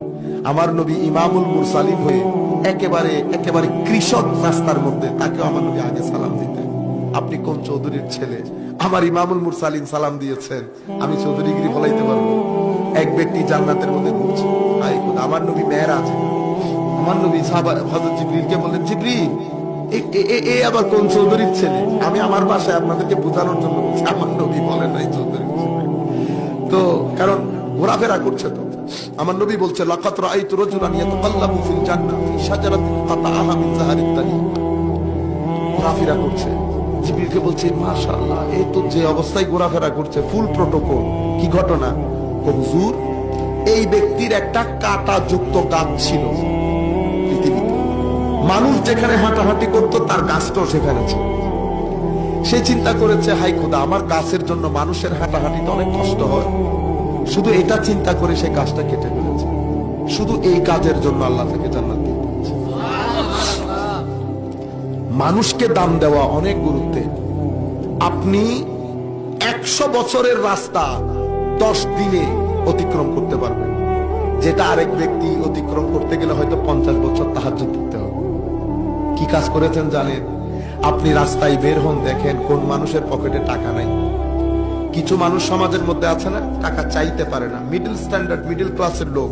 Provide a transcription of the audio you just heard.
আমার নবী ইমামুল মুরসালিন হয়ে একেবারে একেবারে কৃষক রাস্তার মধ্যে, তাকেও আমার নবী আগে সালাম দিতেন। আপনি কোন চৌধুরীর ছেলে? আমার ইমামুল মুরসালিন সালাম দিয়েছেন, আমি চৌধুরীগিরি ফলাইতে পারবো? এক ব্যক্তি জান্নাতের মধ্যে ঘুরছে, আমার নবী মেয়েরাজ, আমার নবী হযরত জিবরিলকে বললেন, জিবরিল এ আবার কোন চৌধুরীর ছেলে? আমি আমার ভাষায় আপনাদেরকে বোঝানোর জন্য বলছি, আমার নবী বলেন নাই চৌধুরীর ছেলে। তো কারণ ঘোরাফেরা করছে, তো আমার নবী বলছে, লাকাত রাআইতু রাজুলান ইয়াতাকাল্লাবু ফিল জান্নাহ ফি শাজারাতিন কাতাআহা মিন যাহারিত তানিম। ঘোরাফেরা করছে, জিবরিলকে বলছে, মাশাআল্লাহ, এই তো যে অবস্থায় ঘোরাফেরা করছে, ফুল প্রটোকল। কি ঘটনা? হুজুর, এই ব্যক্তির একটা কাঁটা যুক্ত গাছ ছিল পৃথিবীতে। মানুষ যেখানে হাঁটাহাঁটি করত, তার গাছটাও সেখানে ছিল। সে চিন্তা করেছে, হাই খোদা, আমার গাছের জন্য মানুষের হাঁটাহাঁটিতে অনেক কষ্ট হয়। শুধু এটা চিন্তা করে সে গাছটা কেটে ফেলেছে। শুধু এই কাজের জন্য আল্লাহ তাকে জান্নাত দিয়ে দিয়েছে। মানুষকে দাম দেওয়া অনেক গুরুত্বের। আপনি 100 বছরের রাস্তা 10 দিনে অতিক্রম করতে পারবেন, যেটা আরেক ব্যক্তি অতিক্রম করতে গেলে হয়তো 50 বছর তাহাজ্জুদ পড়তে হবে। কি কাজ করেছেন জানেন? আপনি রাস্তায় বের হন, দেখেন কোন মানুষের পকেটে টাকা নাই। কিছু মানুষ সমাজের মধ্যে আছে না, টাকা চাইতে পারে না, মিডল স্ট্যান্ডার্ড মিডল ক্লাসের লোক,